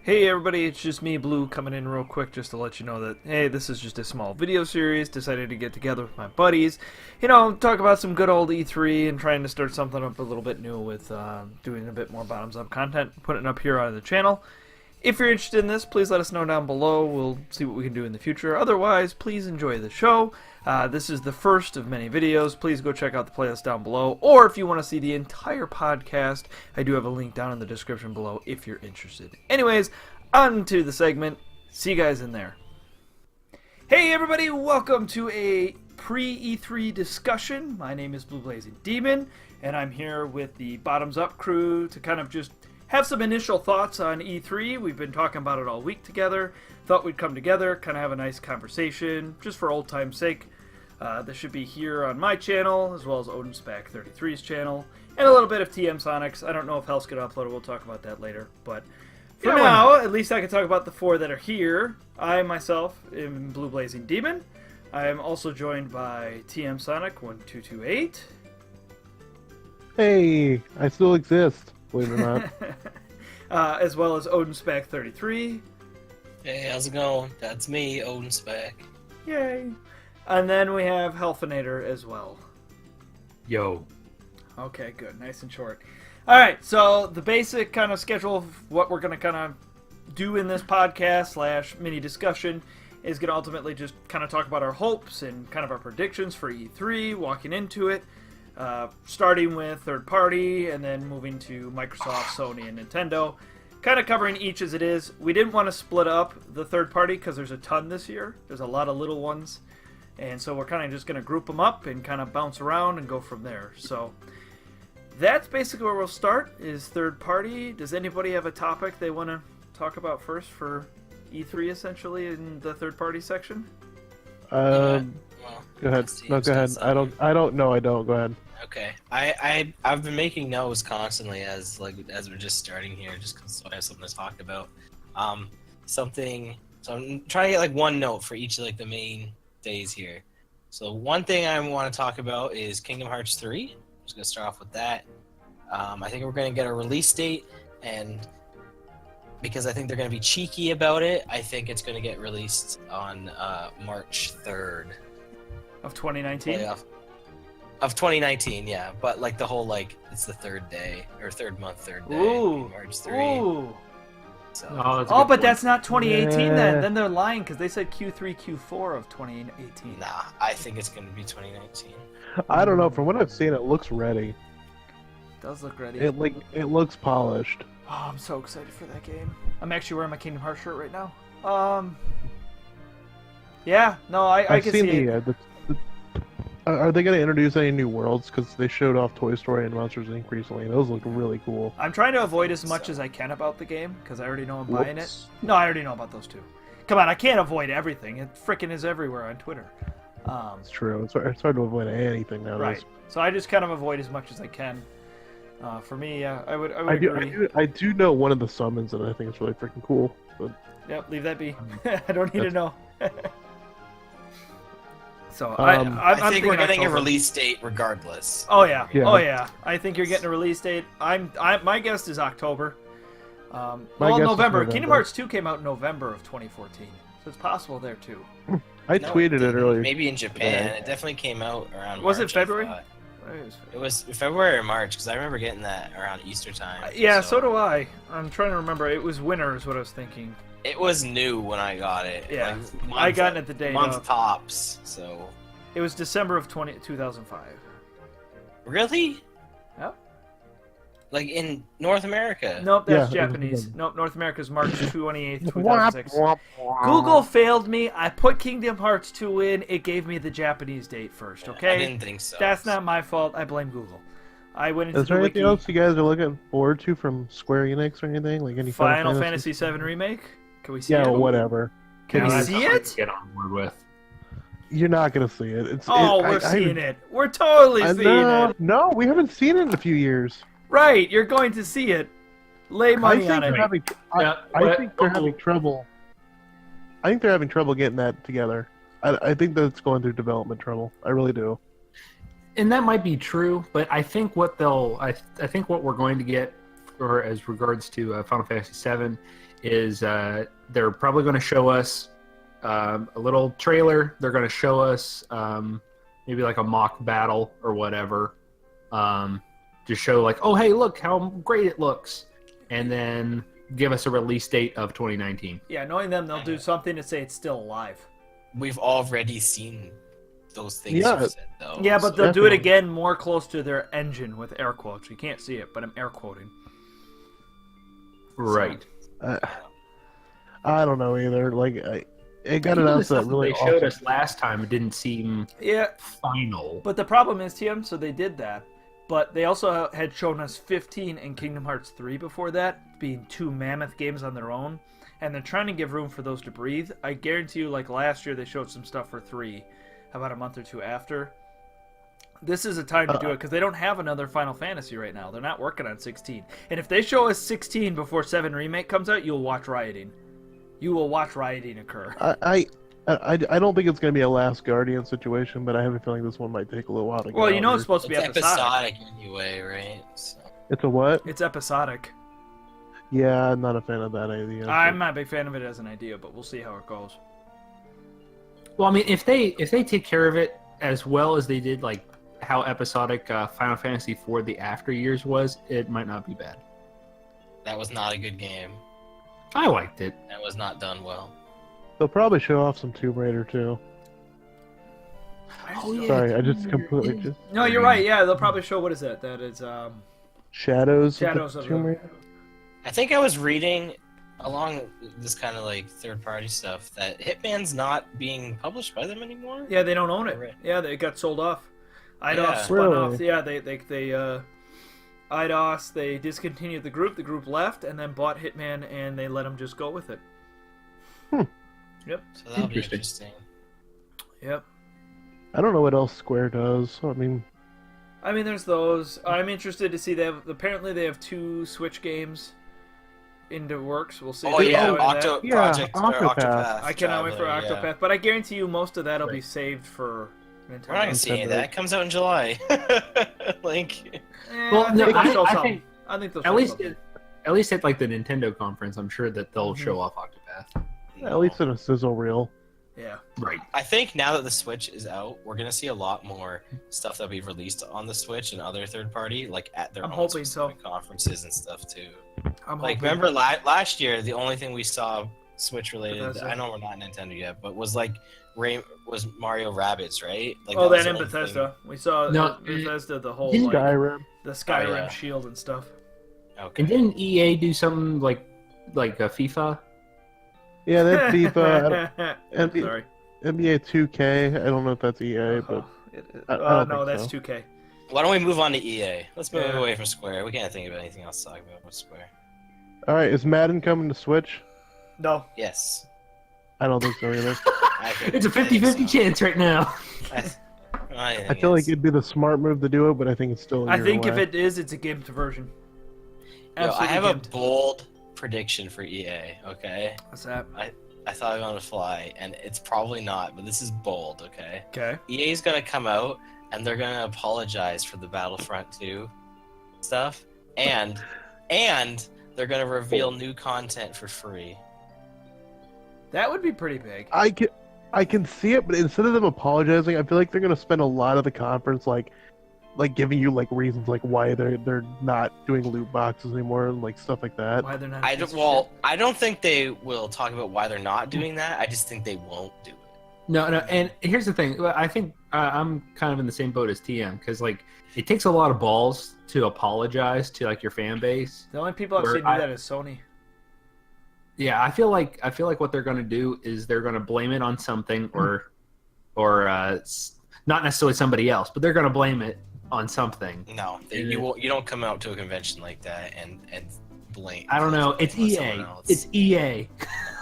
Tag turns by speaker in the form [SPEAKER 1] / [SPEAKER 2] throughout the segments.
[SPEAKER 1] Hey everybody, it's just me, Blue, coming in real quick just to let you know that, hey, this is just a small video series. Decided to get together with my buddies, talk about some good old E3 and trying to start something up a little bit new with doing a bit more bottoms-up content, putting it up here on the channel. If you're interested in this, please let us know down below. We'll see what we can do in the future. Otherwise, please enjoy the show. This is the first of many videos. Please go check out the playlist down below. Or if you want to see the entire podcast, I do have a link down in the description below if you're interested. Anyways, on to the segment. See you guys in there. Hey everybody, welcome to a pre-E3 discussion. My name is Blue Blazing Demon, and I'm here with the Bottoms Up crew to kind of just have some initial thoughts on E3. We've been talking about it all week together. Thought we'd come together, kind of have a nice conversation, just for old time's sake. This should be here on my channel, as well as BotemzUp33's channel, and a little bit of TM Sonics. I don't know if Hell's going to upload it. We'll talk about that later. But for now, at least I can talk about the four that are here. I, myself, am Blue Blazing Demon. I am also joined by TM Sonic1228.
[SPEAKER 2] Hey, I still exist. Believe it or not.
[SPEAKER 1] As well as OdinSpec33.
[SPEAKER 3] Hey, how's it going? That's me, OdinSpec.
[SPEAKER 1] Yay! And then we have Helfinator as well.
[SPEAKER 4] Yo.
[SPEAKER 1] Okay, good. Nice and short. Alright, so the basic kind of schedule of what we're going to kind of do in this podcast / mini discussion is going to ultimately just kind of talk about our hopes and kind of our predictions for E3, walking into it. Starting with third party and then moving to Microsoft, Sony, and Nintendo. Kind of covering each as it is. We didn't want to split up the third party because there's a ton this year. There's a lot of little ones. And so we're kind of just going to group them up and kind of bounce around and go from there. So that's basically where we'll start, is third party. Does anybody have a topic they want to talk about first for E3 essentially in the third party section?
[SPEAKER 3] Well,
[SPEAKER 2] Go ahead. No, go ahead. I don't know. I don't. Go ahead.
[SPEAKER 3] Okay. I've been making notes constantly as we're just starting here, just because I have something to talk about. So I'm trying to get like one note for each of like the main days here. So one thing I want to talk about is Kingdom Hearts 3. I'm just gonna start off with that. I think we're gonna get a release date, and because I think they're gonna be cheeky about it, I think it's gonna get released on March 3rd.
[SPEAKER 1] Of 2019?
[SPEAKER 3] Of 2019, yeah. But like the whole it's the third day or third month, third day,
[SPEAKER 1] Ooh.
[SPEAKER 3] March 3.
[SPEAKER 1] Ooh.
[SPEAKER 3] So,
[SPEAKER 1] Oh, but that's not 2018 then. Then they're lying because they said Q3, Q4 of 2018.
[SPEAKER 3] nah, I think it's gonna be 2019.
[SPEAKER 2] I don't know. From what I've seen, it looks ready.
[SPEAKER 1] Does look ready.
[SPEAKER 2] It looks polished.
[SPEAKER 1] Oh, I'm so excited for that game. I'm actually wearing my Kingdom Hearts shirt right now. Yeah, no, I
[SPEAKER 2] I've
[SPEAKER 1] can
[SPEAKER 2] seen
[SPEAKER 1] see it.
[SPEAKER 2] Are they going to introduce any new worlds? Because they showed off Toy Story and Monsters Inc. recently, and those look really cool.
[SPEAKER 1] I'm trying to avoid as much as I can about the game because I already know I'm buying it.
[SPEAKER 2] Whoops.
[SPEAKER 1] No, I already know about those two. Come on, I can't avoid everything. It frickin' is everywhere on Twitter.
[SPEAKER 2] It's true. It's hard to avoid anything nowadays.
[SPEAKER 1] Right. So I just kind of avoid as much as I can. For me, yeah, I would agree.
[SPEAKER 2] I do know one of the summons, and I think it's really freaking cool. But
[SPEAKER 1] Yep, leave that be. I don't need to know. So
[SPEAKER 3] I think we're getting
[SPEAKER 1] October.
[SPEAKER 3] a release date regardless.
[SPEAKER 1] Oh yeah.
[SPEAKER 2] Yeah.
[SPEAKER 1] Oh yeah. I think you're getting a release date. My guess is October.
[SPEAKER 2] guess is
[SPEAKER 1] November.
[SPEAKER 2] November.
[SPEAKER 1] Kingdom Hearts 2 came out in November of 2014, so it's possible there too.
[SPEAKER 2] I
[SPEAKER 3] No,
[SPEAKER 2] tweeted it
[SPEAKER 3] didn't.
[SPEAKER 2] earlier.
[SPEAKER 3] Maybe in Japan. It definitely came out around
[SPEAKER 1] Was it
[SPEAKER 3] March, I
[SPEAKER 1] February?
[SPEAKER 3] thought. It was February or March, because I remember getting that around Easter time.
[SPEAKER 1] Yeah, so do I. I'm trying to remember. It was winter is what I was thinking.
[SPEAKER 3] It was new when I got it.
[SPEAKER 1] Yeah,
[SPEAKER 3] like,
[SPEAKER 1] I got it the day
[SPEAKER 3] month
[SPEAKER 1] of.
[SPEAKER 3] tops. So
[SPEAKER 1] It was December of 2005.
[SPEAKER 3] really,
[SPEAKER 1] Yep.
[SPEAKER 3] like in North America.
[SPEAKER 1] Nope, that's
[SPEAKER 2] Yeah, it was
[SPEAKER 1] Japanese.
[SPEAKER 2] December.
[SPEAKER 1] Nope, North America's March 28th, 2006. Google failed me. I put Kingdom Hearts 2 in. It gave me the Japanese date first, okay?
[SPEAKER 3] I didn't think so.
[SPEAKER 1] That's not my fault. I blame Google. I went into
[SPEAKER 2] Is there
[SPEAKER 1] the
[SPEAKER 2] anything
[SPEAKER 1] wiki.
[SPEAKER 2] else you guys are looking forward to from Square Enix or anything? Like any
[SPEAKER 1] Final Fantasy VII Remake? Can we see
[SPEAKER 2] Yeah,
[SPEAKER 1] it?
[SPEAKER 2] whatever.
[SPEAKER 1] Can we
[SPEAKER 4] that's
[SPEAKER 1] see
[SPEAKER 4] something to
[SPEAKER 1] it?
[SPEAKER 4] Get on board with.
[SPEAKER 2] You're not gonna see it.
[SPEAKER 1] We're seeing it. We're totally seeing it.
[SPEAKER 2] No, we haven't seen it in a few years.
[SPEAKER 1] Right, you're going to see it. Lay money on it.
[SPEAKER 2] I think they're having trouble. I think they're having trouble getting that together. I think that it's going through development trouble. I really do.
[SPEAKER 4] And that might be true, but I think what I think what we're going to get for as regards to Final Fantasy VII is they're probably going to show us a little trailer. They're going to show us maybe like a mock battle or whatever, to show like, oh, hey, look how great it looks, and then give us a release date of 2019.
[SPEAKER 1] Yeah, knowing them, they'll do something to say it's still alive.
[SPEAKER 3] We've already seen those things
[SPEAKER 2] Yeah.
[SPEAKER 3] you said, though.
[SPEAKER 1] Yeah, but
[SPEAKER 3] so-
[SPEAKER 1] they'll do it
[SPEAKER 2] Definitely.
[SPEAKER 1] again more close to their engine with air quotes. You can't see it, but I'm air quoting.
[SPEAKER 4] Right.
[SPEAKER 2] I don't know either. Like, it got
[SPEAKER 4] Even the
[SPEAKER 2] announced
[SPEAKER 4] stuff
[SPEAKER 2] that really
[SPEAKER 4] they showed
[SPEAKER 2] awesome.
[SPEAKER 4] us last time, it didn't seem
[SPEAKER 1] Yeah,
[SPEAKER 4] final.
[SPEAKER 1] but the problem is, TM, so they did that. But they also had shown us 15 and Kingdom Hearts 3 before that, being two mammoth games on their own. And they're trying to give room for those to breathe. I guarantee you, like last year, they showed some stuff for 3, about a month or two after. This is a time to do it because they don't have another Final Fantasy right now. They're not working on 16. And if they show us 16 before 7 Remake comes out, you'll watch rioting. You will watch rioting occur.
[SPEAKER 2] I don't think it's going to be a Last Guardian situation, but I have a feeling this one might take a little while to get
[SPEAKER 1] Well, you
[SPEAKER 2] out
[SPEAKER 1] know
[SPEAKER 2] here.
[SPEAKER 1] it's supposed to be
[SPEAKER 3] It's
[SPEAKER 1] episodic.
[SPEAKER 3] episodic anyway, right? So.
[SPEAKER 2] It's a what?
[SPEAKER 1] It's episodic.
[SPEAKER 2] Yeah, I'm not a fan of that idea.
[SPEAKER 1] I'm not a big fan of it as an idea, but we'll see how it goes.
[SPEAKER 4] Well, I mean, if they take care of it as well as they did, like how episodic Final Fantasy IV: The After Years was, it might not be bad.
[SPEAKER 3] That was not a good game.
[SPEAKER 4] I liked it.
[SPEAKER 3] That was not done well.
[SPEAKER 2] They'll probably show off some Tomb Raider too.
[SPEAKER 4] Oh, yeah.
[SPEAKER 2] Sorry, I just completely just
[SPEAKER 1] No, you're right. Yeah, they'll probably show, what is that? That is
[SPEAKER 2] Shadows.
[SPEAKER 1] Shadows
[SPEAKER 2] of
[SPEAKER 1] of
[SPEAKER 2] the Tomb
[SPEAKER 1] the-
[SPEAKER 2] Raider.
[SPEAKER 3] I think I was reading along this kind of like third-party stuff that Hitman's not being published by them anymore.
[SPEAKER 1] Yeah, they don't own it.
[SPEAKER 3] Right.
[SPEAKER 1] Yeah, they got sold off. IDOS
[SPEAKER 3] Yeah.
[SPEAKER 1] spun
[SPEAKER 2] Really?
[SPEAKER 1] off. Yeah, they IDOS, they discontinued the group left and then bought Hitman and they let them just go with it. Yep.
[SPEAKER 3] So that'll be
[SPEAKER 4] Interesting.
[SPEAKER 3] interesting.
[SPEAKER 1] Yep.
[SPEAKER 2] I don't know what else Square does. I mean,
[SPEAKER 1] There's those. I'm interested to see apparently they have 2 Switch games into works. We'll see.
[SPEAKER 3] Oh
[SPEAKER 1] if they
[SPEAKER 3] yeah,
[SPEAKER 1] go into that.
[SPEAKER 3] Octo
[SPEAKER 2] Yeah,
[SPEAKER 3] Project or
[SPEAKER 2] Octopath.
[SPEAKER 3] Octopath.
[SPEAKER 1] I cannot wait for
[SPEAKER 3] Traveler, yeah.
[SPEAKER 1] Octopath, but I guarantee you most of that'll be
[SPEAKER 4] Right.
[SPEAKER 1] saved for Nintendo.
[SPEAKER 3] We're not gonna see any of that. It comes out in July. like,
[SPEAKER 4] Well,
[SPEAKER 1] I
[SPEAKER 4] no,
[SPEAKER 1] think they'll show
[SPEAKER 4] I
[SPEAKER 1] something.
[SPEAKER 4] think
[SPEAKER 1] I think they'll
[SPEAKER 4] at
[SPEAKER 1] show
[SPEAKER 4] least
[SPEAKER 1] something.
[SPEAKER 4] at least at like the Nintendo conference, I'm sure that they'll
[SPEAKER 1] Mhm.
[SPEAKER 4] show off Octopath.
[SPEAKER 2] at least in a sizzle reel.
[SPEAKER 1] Yeah.
[SPEAKER 4] Right.
[SPEAKER 3] I think now that the Switch is out, we're gonna see a lot more stuff that'll be released on the Switch and other third-party, like at their
[SPEAKER 1] I'm
[SPEAKER 3] own
[SPEAKER 1] hoping so.
[SPEAKER 3] specific conferences and stuff too.
[SPEAKER 1] I'm
[SPEAKER 3] Like,
[SPEAKER 1] hoping.
[SPEAKER 3] remember last year, the only thing we saw Switch related,
[SPEAKER 1] Bethesda.
[SPEAKER 3] I know we're not Nintendo yet, but was like was Mario Rabbids, right? Like,
[SPEAKER 1] Oh,
[SPEAKER 3] was
[SPEAKER 1] that
[SPEAKER 3] the
[SPEAKER 1] in
[SPEAKER 3] only
[SPEAKER 1] Bethesda. We saw
[SPEAKER 4] No,
[SPEAKER 1] Bethesda, the whole
[SPEAKER 4] didn't
[SPEAKER 1] like,
[SPEAKER 2] Skyrim.
[SPEAKER 1] the Skyrim
[SPEAKER 3] Oh, yeah.
[SPEAKER 1] shield and stuff.
[SPEAKER 3] Thing. Okay.
[SPEAKER 4] And didn't EA do something like a FIFA?
[SPEAKER 2] Yeah, that's FIFA. and
[SPEAKER 1] Sorry.
[SPEAKER 2] NBA 2K. I don't know if that's EA, but I don't
[SPEAKER 1] No,
[SPEAKER 2] think
[SPEAKER 1] that's
[SPEAKER 2] so.
[SPEAKER 1] 2K.
[SPEAKER 3] Why don't we move on to EA? Let's move
[SPEAKER 1] Yeah.
[SPEAKER 3] away from Square. We can't think of anything else to talk about with Square.
[SPEAKER 2] all right. Is Madden coming to Switch?
[SPEAKER 1] No.
[SPEAKER 3] Yes.
[SPEAKER 2] I don't think so either.
[SPEAKER 3] I think-
[SPEAKER 4] It's a 50-50 chance right now.
[SPEAKER 2] I feel like it'd be the smart move to do it, but I think it's still.
[SPEAKER 1] I think if it is, it's a gimped version.
[SPEAKER 3] Yo, I
[SPEAKER 1] Absolutely
[SPEAKER 3] have a
[SPEAKER 1] gimped.
[SPEAKER 3] bold prediction for EA, okay?
[SPEAKER 1] What's that?
[SPEAKER 3] I thought it was on the fly, and it's probably not, but this is bold, okay?
[SPEAKER 1] Okay.
[SPEAKER 3] EA's gonna come out, and they're gonna apologize for the Battlefront 2 stuff, and they're gonna reveal new content for free.
[SPEAKER 1] That would be pretty big.
[SPEAKER 2] I can see it, but instead of them apologizing, I feel like they're gonna spend a lot of the conference like giving you like reasons like why they're not doing loot boxes anymore and like stuff like that.
[SPEAKER 1] Why they're not?
[SPEAKER 3] I
[SPEAKER 1] a piece
[SPEAKER 3] don't,
[SPEAKER 1] of
[SPEAKER 3] well,
[SPEAKER 1] shit.
[SPEAKER 3] I don't think they will talk about why they're not doing that. I just think they won't do it.
[SPEAKER 4] No, and here's the thing. I think I'm kind of in the same boat as TM because like it takes a lot of balls to apologize to like your fan base.
[SPEAKER 1] The only people I've
[SPEAKER 4] Where
[SPEAKER 1] seen do
[SPEAKER 4] I-
[SPEAKER 1] that is Sony.
[SPEAKER 4] Yeah, I feel like what they're going to do is they're going to blame it on something or not necessarily somebody else, but they're going to blame it on something.
[SPEAKER 3] No, you don't come out to a convention like that and blame.
[SPEAKER 4] I don't know. It's
[SPEAKER 3] blame
[SPEAKER 4] EA.
[SPEAKER 3] someone else.
[SPEAKER 4] It's EA.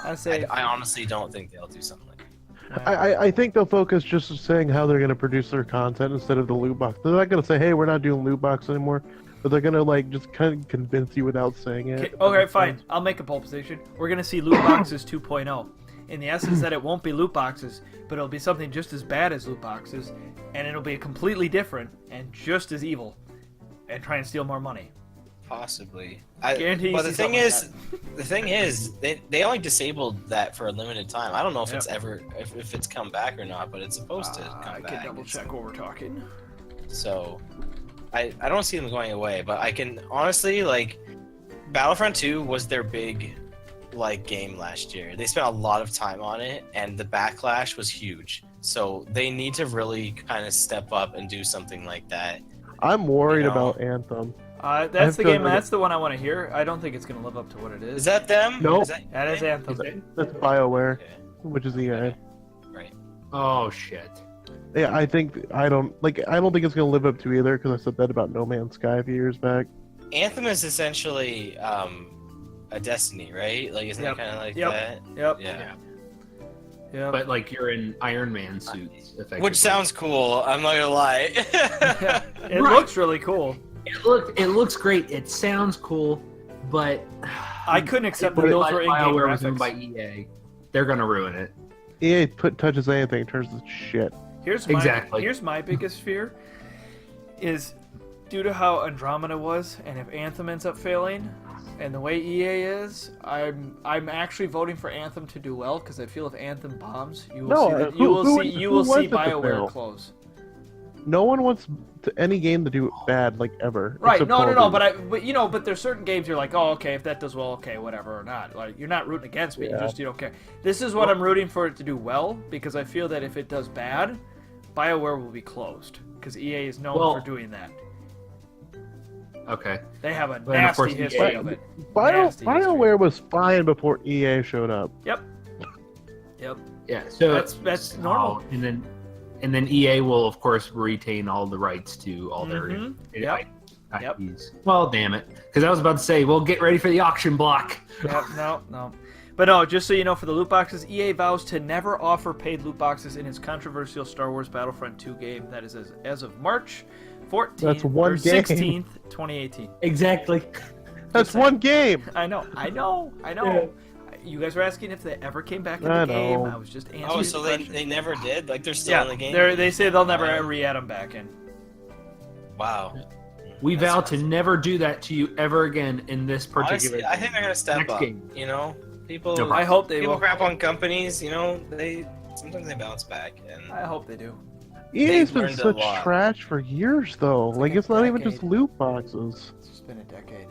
[SPEAKER 1] I say.
[SPEAKER 3] I honestly don't think they'll do something like that.
[SPEAKER 2] I think they'll focus just saying how they're gonna produce their content instead of the loot box. They're not gonna say, "Hey, we're not doing loot box anymore," but they're gonna like just kind of convince you without saying it.
[SPEAKER 1] Okay, fine. I'll make a poll position. We're gonna see loot boxes 2.0. In the essence that it won't be loot boxes, but it'll be something just as bad as loot boxes, and it'll be completely different and just as evil, and try and steal more money.
[SPEAKER 3] Possibly.
[SPEAKER 1] Guarantee you
[SPEAKER 3] But
[SPEAKER 1] see
[SPEAKER 3] the thing
[SPEAKER 1] something like
[SPEAKER 3] is, the thing is, they only disabled that for a limited time. I don't know if
[SPEAKER 1] Yep.
[SPEAKER 3] it's ever if it's come back or not, but it's supposed to come
[SPEAKER 1] I
[SPEAKER 3] back.
[SPEAKER 1] can double check what we're talking.
[SPEAKER 3] So, I don't see them going away, but I can honestly like, Battlefront 2 was their big like game last year. They spent a lot of time on it, and the backlash was huge. So they need to really kind of step up and do something like that.
[SPEAKER 2] I'm worried
[SPEAKER 3] You know.
[SPEAKER 2] about Anthem.
[SPEAKER 1] That's the
[SPEAKER 2] feel
[SPEAKER 1] game.
[SPEAKER 2] like
[SPEAKER 1] That's the one I want to hear. I don't think it's gonna live up to what it is.
[SPEAKER 3] Is that them?
[SPEAKER 2] Nope.
[SPEAKER 3] Is that,
[SPEAKER 1] That is Anthem.
[SPEAKER 2] That's BioWare,
[SPEAKER 3] Okay.
[SPEAKER 2] which is EA.
[SPEAKER 3] Right.
[SPEAKER 4] Oh shit.
[SPEAKER 2] Yeah, I don't think it's gonna live up to either because I said that about No Man's Sky a few years back.
[SPEAKER 3] Anthem is essentially a Destiny, right? Like, isn't
[SPEAKER 1] Yep.
[SPEAKER 3] it kind of like
[SPEAKER 1] Yep.
[SPEAKER 3] that?
[SPEAKER 1] Yep.
[SPEAKER 3] Yeah.
[SPEAKER 1] Yep.
[SPEAKER 4] But like you're in Iron Man suits, effectively.
[SPEAKER 3] Which sounds cool. I'm not gonna lie.
[SPEAKER 1] Yeah. It
[SPEAKER 4] Right.
[SPEAKER 1] looks really cool.
[SPEAKER 4] It looks great. It sounds cool, but
[SPEAKER 1] I couldn't accept that
[SPEAKER 4] But
[SPEAKER 1] those
[SPEAKER 4] like
[SPEAKER 1] were in-game
[SPEAKER 4] BioWare was owned by
[SPEAKER 1] graphics.
[SPEAKER 4] EA. They're gonna ruin it.
[SPEAKER 2] EA touches anything, turns to shit.
[SPEAKER 4] Exactly.
[SPEAKER 1] Here's my biggest fear is due to how Andromeda was, and if Anthem ends up failing, and the way EA is, I'm actually voting for Anthem to do well because I feel if Anthem bombs, you will see BioWare
[SPEAKER 2] fail?
[SPEAKER 1] close.
[SPEAKER 2] No one wants any game to do bad like ever.
[SPEAKER 1] Right?
[SPEAKER 2] except
[SPEAKER 1] No,
[SPEAKER 2] Call
[SPEAKER 1] no,
[SPEAKER 2] of
[SPEAKER 1] no.
[SPEAKER 2] Duty.
[SPEAKER 1] But there's certain games you're like, oh, okay, if that does well, okay, whatever, or not. Like you're not rooting against me.
[SPEAKER 2] Yeah.
[SPEAKER 1] You don't care. This is what I'm rooting for it to do well because I feel that if it does bad, BioWare will be closed because EA is known
[SPEAKER 4] Well-
[SPEAKER 1] for doing that.
[SPEAKER 4] Okay.
[SPEAKER 1] They have a
[SPEAKER 4] But of course,
[SPEAKER 1] nasty history
[SPEAKER 4] EA
[SPEAKER 1] of it.
[SPEAKER 2] Bio,
[SPEAKER 1] Nasty history.
[SPEAKER 2] BioWare was fine before EA showed up.
[SPEAKER 1] Yep.
[SPEAKER 4] Yeah. So
[SPEAKER 1] That's normal.
[SPEAKER 4] And then EA will of course retain all the rights to all their
[SPEAKER 1] Mhm.
[SPEAKER 4] IPs.
[SPEAKER 1] Yep.
[SPEAKER 4] Well, damn it, because I was about to say, well, get ready for the auction block.
[SPEAKER 1] Yep. No. But no, just so you know, for the loot boxes, EA vows to never offer paid loot boxes in its controversial Star Wars Battlefront 2 game. That is as of March 14th
[SPEAKER 2] That's one
[SPEAKER 1] or
[SPEAKER 2] game.
[SPEAKER 1] 16th, 2018.
[SPEAKER 4] Exactly.
[SPEAKER 2] That's one game.
[SPEAKER 1] I know.
[SPEAKER 4] Yeah.
[SPEAKER 1] You guys were asking if they ever came back in
[SPEAKER 2] I
[SPEAKER 1] the game.
[SPEAKER 2] know.
[SPEAKER 1] I was just answering.
[SPEAKER 3] Oh, so
[SPEAKER 1] the
[SPEAKER 3] they,
[SPEAKER 1] question.
[SPEAKER 3] they never did? Like, they're still in the game?
[SPEAKER 1] They say they'll never
[SPEAKER 3] Wow.
[SPEAKER 1] re-add them back in.
[SPEAKER 3] Wow.
[SPEAKER 4] We
[SPEAKER 3] That's
[SPEAKER 4] vow to
[SPEAKER 3] awesome.
[SPEAKER 4] never do that to you ever again in this particular.
[SPEAKER 3] Honestly, I think they're gonna step
[SPEAKER 4] Next
[SPEAKER 3] up.
[SPEAKER 4] game.
[SPEAKER 3] You know, people.
[SPEAKER 4] No
[SPEAKER 1] I hope they
[SPEAKER 3] people
[SPEAKER 1] will.
[SPEAKER 3] crap on companies. You know, sometimes they bounce back. And
[SPEAKER 1] I hope they do.
[SPEAKER 2] EA's
[SPEAKER 3] They've
[SPEAKER 2] been
[SPEAKER 3] learned a
[SPEAKER 2] such
[SPEAKER 3] lot.
[SPEAKER 2] trash for years, though.
[SPEAKER 1] It's
[SPEAKER 2] Like
[SPEAKER 1] like a
[SPEAKER 2] it's not even just
[SPEAKER 1] decade.
[SPEAKER 2] loot boxes.
[SPEAKER 1] It's just been a decade.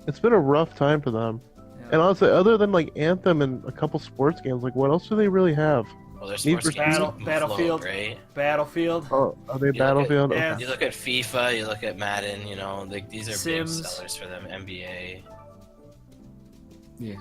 [SPEAKER 2] It's been a rough time for them.
[SPEAKER 1] Yeah.
[SPEAKER 2] And honestly, other than like Anthem and a couple sports games, like what else do they really have?
[SPEAKER 3] well, there's
[SPEAKER 2] Need
[SPEAKER 3] sports
[SPEAKER 2] for
[SPEAKER 3] games
[SPEAKER 1] Speed.
[SPEAKER 3] that can
[SPEAKER 1] Battlefield.
[SPEAKER 3] float, right?
[SPEAKER 1] Battlefield.
[SPEAKER 2] Oh, are they
[SPEAKER 3] look at-
[SPEAKER 2] Battlefield?
[SPEAKER 1] yeah.
[SPEAKER 2] Okay.
[SPEAKER 3] You look at FIFA, you look at Madden. You know, like these are
[SPEAKER 1] Sims.
[SPEAKER 3] big sellers for them. NBA.
[SPEAKER 4] Yeah.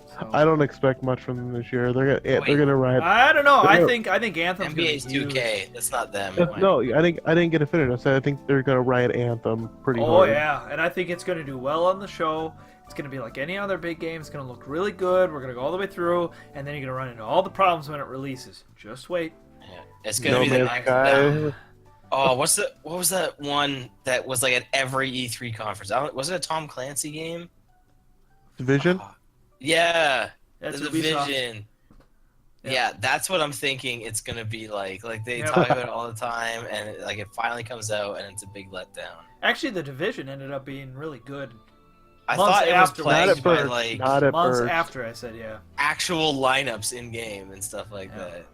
[SPEAKER 1] So.
[SPEAKER 2] I don't expect much from them this year. They're gonna ride.
[SPEAKER 1] I don't know. I
[SPEAKER 2] They're-
[SPEAKER 1] think Anthem's gonna
[SPEAKER 3] NBA's
[SPEAKER 1] be huge.
[SPEAKER 3] 2K. That's not them.
[SPEAKER 2] No, I didn't get to finish. I said I think they're gonna ride Anthem pretty
[SPEAKER 1] Oh
[SPEAKER 2] hard.
[SPEAKER 1] yeah, and I think it's gonna do well on the show. It's gonna be like any other big game. It's gonna look really good. We're gonna go all the way through, and then you're gonna run into all the problems when it releases. Just wait.
[SPEAKER 3] Yeah. It's gonna
[SPEAKER 2] No
[SPEAKER 3] be the
[SPEAKER 2] Man's
[SPEAKER 3] next.
[SPEAKER 2] Sky.
[SPEAKER 3] Oh, what was that one that was like at every E3 conference? Was it a Tom Clancy game?
[SPEAKER 2] Division.
[SPEAKER 3] Oh, yeah,
[SPEAKER 1] That's
[SPEAKER 3] the
[SPEAKER 1] Ubisoft.
[SPEAKER 3] Division.
[SPEAKER 1] Yeah.
[SPEAKER 3] Yeah, that's what I'm thinking it's gonna be like. Like they
[SPEAKER 1] Yeah.
[SPEAKER 3] talk about it all the time, and it finally comes out, and it's a big letdown.
[SPEAKER 1] Actually, the Division ended up being really good.
[SPEAKER 3] I
[SPEAKER 1] Months
[SPEAKER 3] thought it was
[SPEAKER 1] after-
[SPEAKER 2] Not
[SPEAKER 3] plagued
[SPEAKER 2] at
[SPEAKER 3] by
[SPEAKER 2] first.
[SPEAKER 3] like
[SPEAKER 2] Not at
[SPEAKER 1] Months
[SPEAKER 2] first.
[SPEAKER 1] after I said yeah.
[SPEAKER 3] actual lineups in game and stuff like
[SPEAKER 1] Yeah.
[SPEAKER 3] that.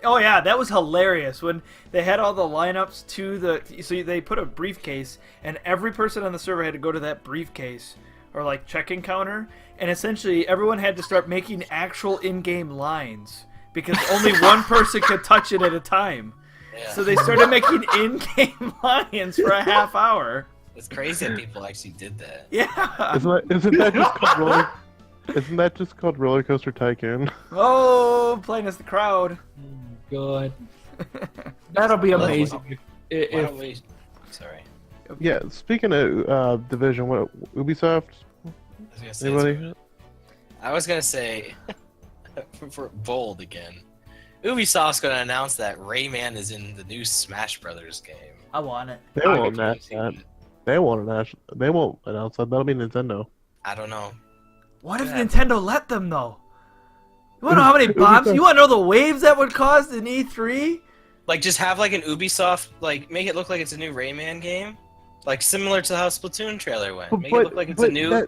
[SPEAKER 1] Oh yeah, that was hilarious when they had all the lineups to the. So they put a briefcase, and every person on the server had to go to that briefcase or like check-in counter, and essentially everyone had to start making actual in-game lines because only one person could touch it at a time.
[SPEAKER 3] Yeah.
[SPEAKER 1] So they started making in-game lines for a half hour.
[SPEAKER 3] It's crazy that people actually did that.
[SPEAKER 1] Yeah.
[SPEAKER 2] Isn't that just called roller? Isn't that just called Roller Coaster Tycoon?
[SPEAKER 1] Oh, playing as the crowd.
[SPEAKER 4] God. That'll be amazing.
[SPEAKER 3] Why
[SPEAKER 4] If
[SPEAKER 3] don't we? Sorry.
[SPEAKER 2] Yeah. Speaking of Division, what Ubisoft? Anybody?
[SPEAKER 3] I was gonna say, for bold again, Ubisoft's gonna announce that Rayman is in the new Smash Brothers game.
[SPEAKER 1] I want it.
[SPEAKER 2] They
[SPEAKER 4] I
[SPEAKER 2] won't
[SPEAKER 4] could
[SPEAKER 2] announce
[SPEAKER 4] see
[SPEAKER 2] that.
[SPEAKER 4] that.
[SPEAKER 2] They won't announce that. That'll be Nintendo.
[SPEAKER 3] I don't know.
[SPEAKER 1] What if
[SPEAKER 3] Yeah.
[SPEAKER 1] Nintendo let them though? You wanna know how many bombs? You wanna know the waves that would cause in E3?
[SPEAKER 3] Like, just have like an Ubisoft, like make it look like it's a new Rayman game. Like similar to how Splatoon trailer went.
[SPEAKER 2] But,
[SPEAKER 3] Make it look like it's a new.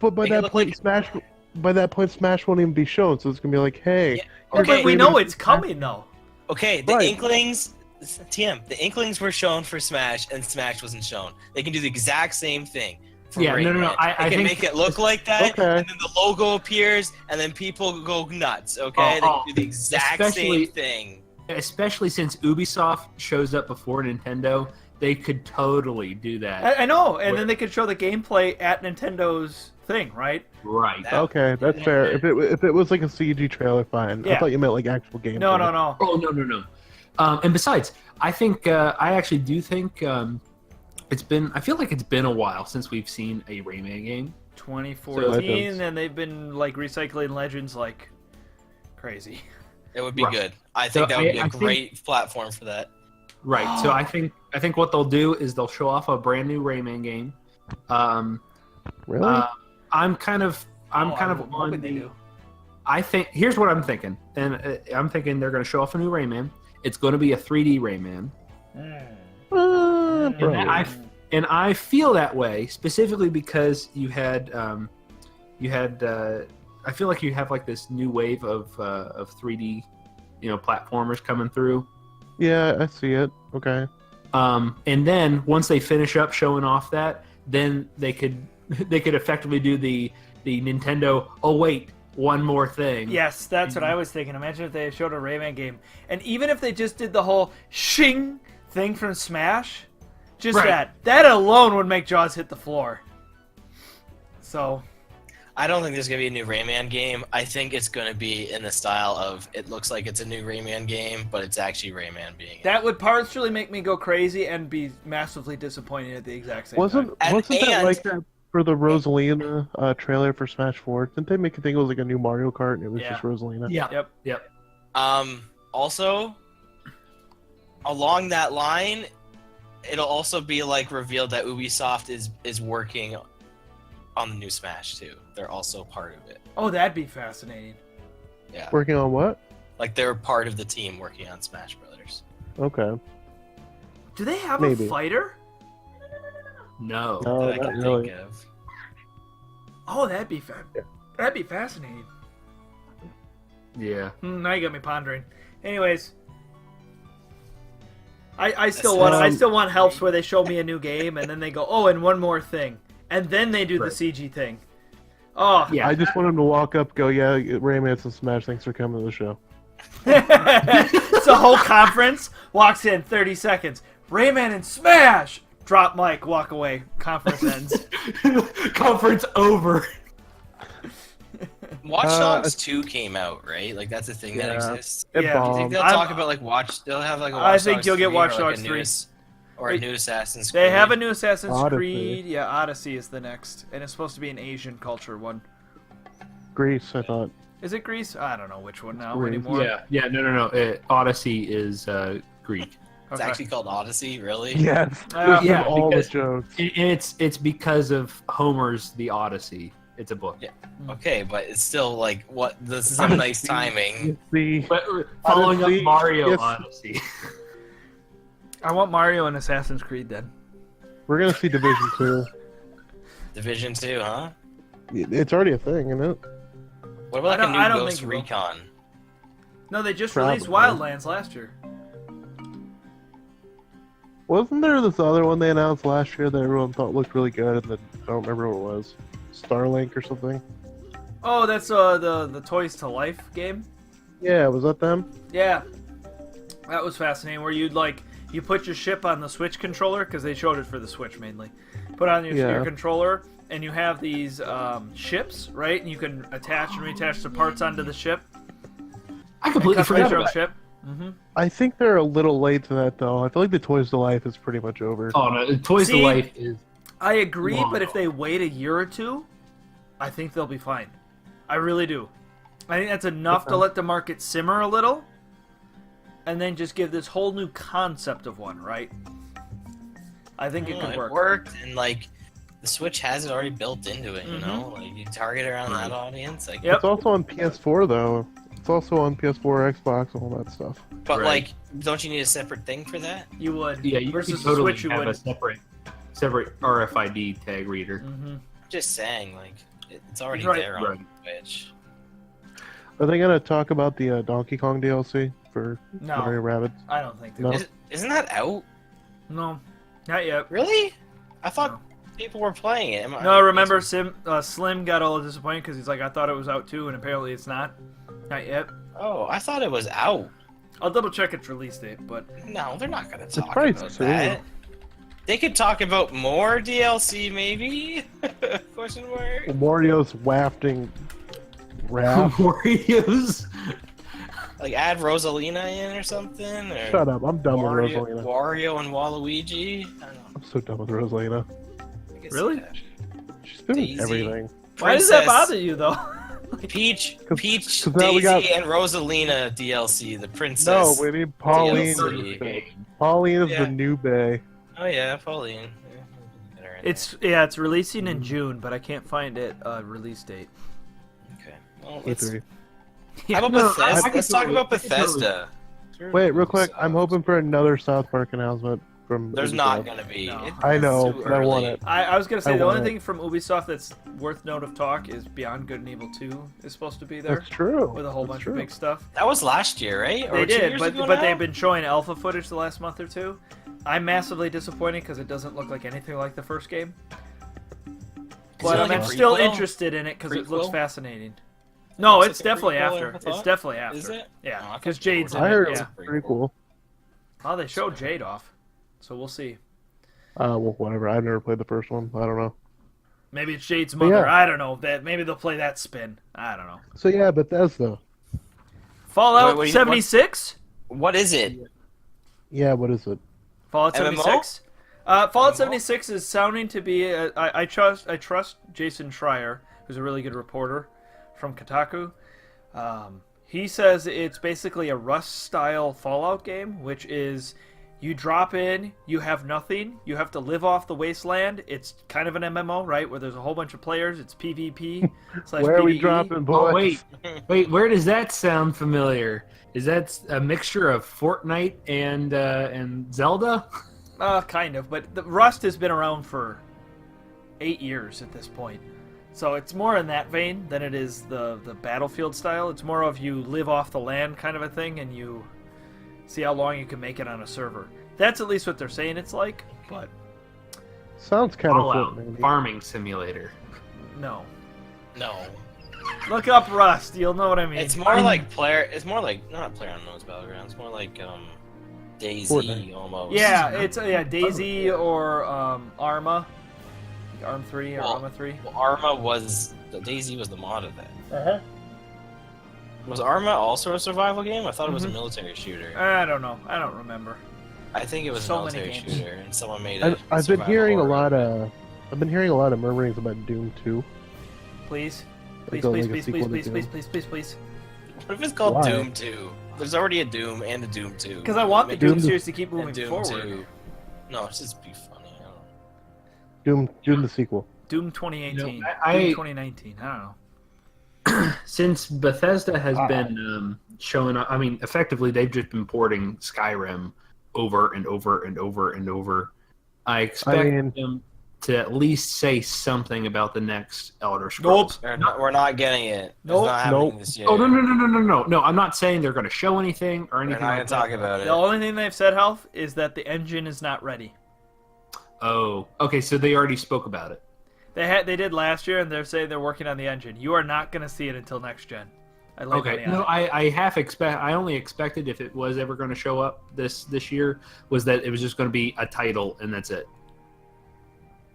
[SPEAKER 2] But by
[SPEAKER 3] make it
[SPEAKER 2] that
[SPEAKER 3] look
[SPEAKER 2] point,
[SPEAKER 3] like-
[SPEAKER 2] Smash. By that point, Smash won't even be shown, so it's gonna be like, hey.
[SPEAKER 3] Yeah,
[SPEAKER 1] Oh,
[SPEAKER 3] okay.
[SPEAKER 1] but we know it's coming though.
[SPEAKER 3] Okay, the
[SPEAKER 2] Right.
[SPEAKER 3] Inklings, the Inklings were shown for Smash, and Smash wasn't shown. They can do the exact same thing. For
[SPEAKER 4] Yeah, no, no, no,
[SPEAKER 3] Rayman.
[SPEAKER 4] I
[SPEAKER 3] They can
[SPEAKER 4] think-
[SPEAKER 3] make it look like that,
[SPEAKER 2] Okay.
[SPEAKER 3] and then the logo appears, and then people go nuts. Okay, they can do the exact
[SPEAKER 4] especially-
[SPEAKER 3] same thing.
[SPEAKER 4] Especially since Ubisoft shows up before Nintendo, they could totally do that.
[SPEAKER 1] I know, and then they could show the gameplay at Nintendo's thing, right?
[SPEAKER 4] Right.
[SPEAKER 3] That-
[SPEAKER 2] Okay, that's fair. If it was like a CG trailer, fine.
[SPEAKER 1] Yeah.
[SPEAKER 2] I thought you meant like actual gameplay.
[SPEAKER 1] No, no, no.
[SPEAKER 4] Oh no, no, no. And besides, I think I actually do think it's been. I feel like it's been a while since we've seen a Rayman game.
[SPEAKER 1] 2014,
[SPEAKER 2] Legends.
[SPEAKER 1] and they've been like recycling Legends like crazy.
[SPEAKER 3] It would be
[SPEAKER 4] Right.
[SPEAKER 3] good. I think
[SPEAKER 4] So
[SPEAKER 3] that would be
[SPEAKER 4] I
[SPEAKER 3] a
[SPEAKER 4] think-
[SPEAKER 3] great platform for that.
[SPEAKER 4] Right. So I think what they'll do is they'll show off a brand new Rayman game.
[SPEAKER 2] Really?
[SPEAKER 4] I'm kind of
[SPEAKER 1] I'm
[SPEAKER 4] on
[SPEAKER 1] hoping they
[SPEAKER 4] the.
[SPEAKER 1] do.
[SPEAKER 4] I think here's what I'm thinking, and I'm thinking they're going to show off a new Rayman. It's going to be a 3D Rayman.
[SPEAKER 2] Probably.
[SPEAKER 4] And I feel that way specifically because you had I feel like you have like this new wave of 3D, platformers coming through.
[SPEAKER 2] Yeah, I see it. Okay.
[SPEAKER 4] And then once they finish up showing off that, then they could effectively do the Nintendo. Oh wait, one more thing.
[SPEAKER 1] Yes, that's what I was thinking. Imagine if they showed a Rayman game, and even if they just did the whole shing thing from Smash, just
[SPEAKER 4] Right.
[SPEAKER 1] that alone would make Jaws hit the floor. So
[SPEAKER 3] I don't think there's gonna be a new Rayman game. I think it's gonna be in the style of it looks like it's a new Rayman game, but it's actually Rayman being.
[SPEAKER 1] that would partially make me go crazy and be massively disappointed at the exact same
[SPEAKER 2] Wasn't
[SPEAKER 1] time.
[SPEAKER 2] wasn't that
[SPEAKER 3] And-
[SPEAKER 2] like that for the Rosalina trailer for Smash 4? Didn't they make it think it was like a new Mario Kart and it was
[SPEAKER 1] Yeah.
[SPEAKER 2] just Rosalina?
[SPEAKER 4] Yeah.
[SPEAKER 1] Yep.
[SPEAKER 3] Also, along that line, it'll also be like revealed that Ubisoft is working on the new Smash too. They're also part of it.
[SPEAKER 1] Oh, that'd be fascinating.
[SPEAKER 3] Yeah,
[SPEAKER 2] Working on what?
[SPEAKER 3] like they're part of the team working on Smash Brothers.
[SPEAKER 2] Okay.
[SPEAKER 1] Do they have
[SPEAKER 2] Maybe.
[SPEAKER 1] a fighter?
[SPEAKER 4] No.
[SPEAKER 2] No,
[SPEAKER 3] that I
[SPEAKER 2] not
[SPEAKER 3] can
[SPEAKER 2] really.
[SPEAKER 3] think of.
[SPEAKER 1] Oh, that'd be
[SPEAKER 2] Yeah.
[SPEAKER 1] that'd be fascinating.
[SPEAKER 4] Yeah.
[SPEAKER 1] Now you got me pondering. Anyways, I still
[SPEAKER 3] That's-
[SPEAKER 1] want helps where they show me a new game and then they go, oh, and one more thing, and then they do
[SPEAKER 4] Right.
[SPEAKER 1] the CG thing. Oh,
[SPEAKER 4] Yeah.
[SPEAKER 2] I just want him to walk up, go, yeah, Rayman's and Smash. Thanks for coming to the show.
[SPEAKER 1] it's a whole conference. Walks in 30 seconds. Rayman and Smash. Drop mic. Walk away. Conference ends.
[SPEAKER 4] Conference over.
[SPEAKER 3] Watch Dogs 2 came out, right? Like that's a thing that
[SPEAKER 2] Yeah.
[SPEAKER 3] exists.
[SPEAKER 2] It
[SPEAKER 1] Yeah.
[SPEAKER 3] Do you think
[SPEAKER 2] bombed.
[SPEAKER 3] they'll
[SPEAKER 1] I'm-
[SPEAKER 3] talk about like They'll have like a Watch
[SPEAKER 1] I
[SPEAKER 3] Dogs
[SPEAKER 1] think you'll get
[SPEAKER 3] 3
[SPEAKER 1] Watch
[SPEAKER 3] or, like,
[SPEAKER 1] Dogs
[SPEAKER 3] a
[SPEAKER 1] 3.
[SPEAKER 3] or a new Assassin's
[SPEAKER 1] They
[SPEAKER 3] Creed.
[SPEAKER 1] have a new Assassin's
[SPEAKER 2] Odyssey.
[SPEAKER 1] Creed. Yeah, Odyssey is the next, and it's supposed to be an Asian culture one.
[SPEAKER 2] Greece, I thought.
[SPEAKER 1] Is it Greece? I don't know which one now
[SPEAKER 2] Greece.
[SPEAKER 1] anymore.
[SPEAKER 4] Yeah. No. Odyssey is
[SPEAKER 3] It's
[SPEAKER 4] Greek.
[SPEAKER 1] Okay.
[SPEAKER 3] actually called Odyssey, really?
[SPEAKER 2] Yes.
[SPEAKER 1] Uh,
[SPEAKER 2] This is
[SPEAKER 4] yeah,
[SPEAKER 2] all the
[SPEAKER 4] because-
[SPEAKER 2] jokes.
[SPEAKER 4] And it's because of Homer's The Odyssey. It's a book.
[SPEAKER 3] Yeah. Okay, but it's still like what? This is some nice timing.
[SPEAKER 2] The
[SPEAKER 4] But following up
[SPEAKER 2] Odyssey,
[SPEAKER 4] Mario
[SPEAKER 2] yes.
[SPEAKER 4] Odyssey.
[SPEAKER 1] I want Mario and Assassin's Creed then.
[SPEAKER 2] we're gonna see Division 2.
[SPEAKER 3] Division 2, huh?
[SPEAKER 2] It's already a thing, isn't it?
[SPEAKER 3] What about
[SPEAKER 1] I
[SPEAKER 3] like a
[SPEAKER 1] don't
[SPEAKER 3] new
[SPEAKER 1] think
[SPEAKER 3] Ghost
[SPEAKER 1] it will.
[SPEAKER 3] Recon?
[SPEAKER 1] No, they just
[SPEAKER 2] Probably.
[SPEAKER 1] released Wildlands last year.
[SPEAKER 2] Wasn't there this other one they announced last year that everyone thought looked really good, and then I don't remember what it was. Starlink or something?
[SPEAKER 1] Oh, that's the Toys to Life game.
[SPEAKER 2] Yeah, was that them?
[SPEAKER 1] Yeah, that was fascinating. Where you put your ship on the Switch controller because they showed it for the Switch mainly. Put on your
[SPEAKER 2] Yeah.
[SPEAKER 1] controller, and you have these ships, right? And you can attach and reattach the parts onto the ship.
[SPEAKER 4] I completely
[SPEAKER 1] Customize
[SPEAKER 4] forgot
[SPEAKER 1] your own
[SPEAKER 4] about it.
[SPEAKER 1] ship. Mm-hmm.
[SPEAKER 2] I think they're a little late to that though. I feel like the Toys to Life is pretty much over.
[SPEAKER 4] Oh no, Toys
[SPEAKER 1] See?
[SPEAKER 4] to Life is
[SPEAKER 1] I agree,
[SPEAKER 4] Long
[SPEAKER 1] but if
[SPEAKER 4] ago.
[SPEAKER 1] they wait a year or two, I think they'll be fine. I really do. I think that's enough to
[SPEAKER 2] Okay.
[SPEAKER 1] let the market simmer a little, and then just give this whole new concept of one, right? I think it could
[SPEAKER 3] It
[SPEAKER 1] work.
[SPEAKER 3] worked, and like the Switch has it already built into it. You
[SPEAKER 1] Mhm.
[SPEAKER 3] know, like you target around that audience. Like,
[SPEAKER 1] Yep.
[SPEAKER 2] It's also on PS4 though. It's also on PS4, Xbox, all that stuff.
[SPEAKER 3] but
[SPEAKER 4] Right.
[SPEAKER 3] like, don't you need a separate thing for that?
[SPEAKER 1] You would.
[SPEAKER 4] yeah. You
[SPEAKER 1] Versus
[SPEAKER 4] could totally
[SPEAKER 1] the Switch, you
[SPEAKER 4] have a
[SPEAKER 1] would.
[SPEAKER 4] separate separate RFID tag reader.
[SPEAKER 1] Mm-hmm.
[SPEAKER 3] Just saying, like, it's already
[SPEAKER 1] Right.
[SPEAKER 3] there
[SPEAKER 4] Right.
[SPEAKER 3] on Twitch.
[SPEAKER 2] Are they gonna talk about the Donkey Kong DLC for
[SPEAKER 1] No.
[SPEAKER 2] Mario Rabbids?
[SPEAKER 1] I don't think they
[SPEAKER 2] No.
[SPEAKER 1] will.
[SPEAKER 3] Isn't that out?
[SPEAKER 1] No, not yet.
[SPEAKER 3] Really? I thought
[SPEAKER 1] No.
[SPEAKER 3] people were playing it.
[SPEAKER 1] No, remember Slim got all disappointed because he's like, I thought it was out too, and apparently it's not. Not yet.
[SPEAKER 3] Oh, I thought it was out.
[SPEAKER 1] I'll double check its release date, but
[SPEAKER 3] No, they're not gonna talk
[SPEAKER 2] probably
[SPEAKER 3] about
[SPEAKER 2] soon.
[SPEAKER 3] that. They could talk about more DLC, maybe? Question mark.
[SPEAKER 2] Wario's wafting raft.
[SPEAKER 4] Warriors.
[SPEAKER 3] Like add Rosalina in or something? Or
[SPEAKER 2] Shut up! I'm done with
[SPEAKER 3] Wario,
[SPEAKER 2] Rosalina.
[SPEAKER 3] Wario and Waluigi? I don't know.
[SPEAKER 2] I'm so done with Rosalina.
[SPEAKER 3] I guess
[SPEAKER 1] Really?
[SPEAKER 3] yeah.
[SPEAKER 2] She's doing
[SPEAKER 3] Daisy.
[SPEAKER 2] everything.
[SPEAKER 1] why does that
[SPEAKER 3] Princess
[SPEAKER 1] bother you though?
[SPEAKER 3] Peach,
[SPEAKER 2] 'Cause now
[SPEAKER 3] Daisy,
[SPEAKER 2] we got-
[SPEAKER 3] and Rosalina DLC, the princess.
[SPEAKER 2] No, we need Pauline.
[SPEAKER 3] DLC.
[SPEAKER 2] Pauline is
[SPEAKER 3] Yeah.
[SPEAKER 2] the new Bay.
[SPEAKER 3] Oh yeah, Pauline. Yeah, get her in
[SPEAKER 1] It's releasing in June, but I can't find it release date.
[SPEAKER 3] there. Okay. Well,
[SPEAKER 2] E3.
[SPEAKER 3] let's.
[SPEAKER 1] Yeah.
[SPEAKER 3] How about
[SPEAKER 4] No,
[SPEAKER 3] Bethesda?
[SPEAKER 4] I
[SPEAKER 3] Let's talk about
[SPEAKER 4] I can totally-
[SPEAKER 3] Bethesda.
[SPEAKER 2] Wait, real quick. I'm hoping for another South Park announcement from.
[SPEAKER 3] There's
[SPEAKER 2] Ubisoft.
[SPEAKER 3] not gonna be.
[SPEAKER 1] No.
[SPEAKER 2] I know,
[SPEAKER 3] too
[SPEAKER 2] but I want
[SPEAKER 3] early.
[SPEAKER 2] it.
[SPEAKER 1] I was gonna say
[SPEAKER 2] I
[SPEAKER 1] the only
[SPEAKER 2] want it.
[SPEAKER 1] thing from Ubisoft that's worth note of talk is Beyond Good and Evil 2 is supposed to be there
[SPEAKER 2] That's true.
[SPEAKER 1] with a whole
[SPEAKER 2] That's
[SPEAKER 1] bunch
[SPEAKER 2] true.
[SPEAKER 1] of big stuff.
[SPEAKER 3] That was last year, right? Or
[SPEAKER 1] They
[SPEAKER 3] 2
[SPEAKER 1] did,
[SPEAKER 3] years
[SPEAKER 1] but
[SPEAKER 3] ago
[SPEAKER 1] but
[SPEAKER 3] now?
[SPEAKER 1] they've been showing alpha footage the last month or two. I'm massively disappointed because it doesn't look like anything like the first game. But
[SPEAKER 3] it like
[SPEAKER 1] I'm
[SPEAKER 3] a
[SPEAKER 1] still
[SPEAKER 3] prequel?
[SPEAKER 1] interested in it because it looks
[SPEAKER 3] Prequel?
[SPEAKER 1] fascinating. No,
[SPEAKER 3] Looks
[SPEAKER 1] it's
[SPEAKER 3] like a
[SPEAKER 1] definitely
[SPEAKER 3] prequel,
[SPEAKER 1] after.
[SPEAKER 3] I
[SPEAKER 1] It's
[SPEAKER 3] thought.
[SPEAKER 1] definitely after.
[SPEAKER 3] Is it?
[SPEAKER 1] Yeah,
[SPEAKER 3] Oh, I
[SPEAKER 1] because
[SPEAKER 3] thought they
[SPEAKER 1] Jade's
[SPEAKER 3] were
[SPEAKER 1] in
[SPEAKER 2] I
[SPEAKER 1] it.
[SPEAKER 2] heard
[SPEAKER 1] Yeah.
[SPEAKER 2] it was pretty cool.
[SPEAKER 1] Oh, they showed Jade off, so we'll see.
[SPEAKER 2] Well, whatever. I've never played the first one. I don't know.
[SPEAKER 1] Maybe it's Jade's
[SPEAKER 2] But
[SPEAKER 1] mother.
[SPEAKER 2] yeah.
[SPEAKER 1] I don't know. That maybe they'll play that spin. I don't know.
[SPEAKER 2] So yeah, Bethesda.
[SPEAKER 1] Fallout
[SPEAKER 3] Wait, what-
[SPEAKER 1] 76.
[SPEAKER 3] What is it?
[SPEAKER 2] Yeah, what is it?
[SPEAKER 1] Fallout
[SPEAKER 3] MMO?
[SPEAKER 1] 76. Fallout
[SPEAKER 3] MMO?
[SPEAKER 1] 76 is sounding to be. I trust Jason Schreier, who's a really good reporter from Kotaku. He says it's basically a Rust-style Fallout game, which is you drop in, you have nothing, you have to live off the wasteland. It's kind of an MMO, right, where there's a whole bunch of players. It's PvP slash
[SPEAKER 2] Where are we
[SPEAKER 1] PvE.
[SPEAKER 2] dropping, boys?
[SPEAKER 4] Oh wait, where does that sound familiar? Is that a mixture of Fortnite and Zelda?
[SPEAKER 1] Kind of, but the Rust has been around for 8 years at this point. So it's more in that vein than it is the Battlefield style. It's more of you live off the land kind of a thing, and you see how long you can make it on a server. That's at least what they're saying it's like, but
[SPEAKER 2] Sounds kind of
[SPEAKER 4] Fallout
[SPEAKER 2] fun, maybe.
[SPEAKER 4] farming simulator.
[SPEAKER 1] no.
[SPEAKER 3] No.
[SPEAKER 1] Look up Rust, you'll know what I mean.
[SPEAKER 3] It's more like player. It's more like not PlayerUnknown's Battlegrounds. It's more like Daisy
[SPEAKER 2] Fortnite.
[SPEAKER 3] almost.
[SPEAKER 1] Yeah, it's Daisy or Arma. Like Arm 3 or
[SPEAKER 3] Well,
[SPEAKER 1] Arma 3.
[SPEAKER 3] Well, Arma was Daisy was the mod of that.
[SPEAKER 1] Uh-huh.
[SPEAKER 3] Was Arma also a survival game? I thought it was a
[SPEAKER 1] Mhm.
[SPEAKER 3] military shooter.
[SPEAKER 1] I don't know. I don't remember.
[SPEAKER 3] I think it was
[SPEAKER 1] so
[SPEAKER 3] a
[SPEAKER 1] many
[SPEAKER 3] military
[SPEAKER 1] games.
[SPEAKER 3] shooter, and someone made it.
[SPEAKER 2] I've been hearing a lot of. I've been hearing a lot of murmurings about Doom 2.
[SPEAKER 1] Please.
[SPEAKER 2] Like
[SPEAKER 1] Please,
[SPEAKER 2] a-
[SPEAKER 1] please,
[SPEAKER 2] like a
[SPEAKER 1] please,
[SPEAKER 2] sequel
[SPEAKER 1] please,
[SPEAKER 2] to
[SPEAKER 1] please,
[SPEAKER 2] Doom.
[SPEAKER 1] please, please, please.
[SPEAKER 3] What if it's called
[SPEAKER 2] Why?
[SPEAKER 3] Doom 2? There's already a Doom and a Doom 2.
[SPEAKER 1] Because I want the
[SPEAKER 3] Make
[SPEAKER 1] Doom
[SPEAKER 2] Doom-
[SPEAKER 1] series to keep
[SPEAKER 3] it
[SPEAKER 1] moving
[SPEAKER 3] Doom
[SPEAKER 1] forward.
[SPEAKER 3] 2. No, it's just be funny. I don't know.
[SPEAKER 2] Doom the sequel.
[SPEAKER 1] Doom 2018.
[SPEAKER 4] You know, I-
[SPEAKER 1] Doom 2019. I don't know.
[SPEAKER 4] Since Bethesda has been showing up, I mean, effectively they've just been porting Skyrim over and over and over and over. I expect them to at least say something about the next Elder Scrolls.
[SPEAKER 3] We're not getting it.
[SPEAKER 1] Nope.
[SPEAKER 3] It's not happening
[SPEAKER 2] Nope.
[SPEAKER 3] this year.
[SPEAKER 4] Oh no! I'm not saying they're going to show anything or
[SPEAKER 3] We're
[SPEAKER 4] anything.
[SPEAKER 3] not
[SPEAKER 4] like
[SPEAKER 3] going to talk
[SPEAKER 4] that.
[SPEAKER 3] about it.
[SPEAKER 1] The only thing they've said, Health, is that the engine is not ready.
[SPEAKER 4] Oh, okay. So they already spoke about it.
[SPEAKER 1] They did last year, and they're saying they're working on the engine. You are not going to see it until next gen. I like
[SPEAKER 4] Okay.
[SPEAKER 1] money on
[SPEAKER 4] No,
[SPEAKER 1] it.
[SPEAKER 4] I only expected if it was ever going to show up this year was that it was just going to be a title and that's it.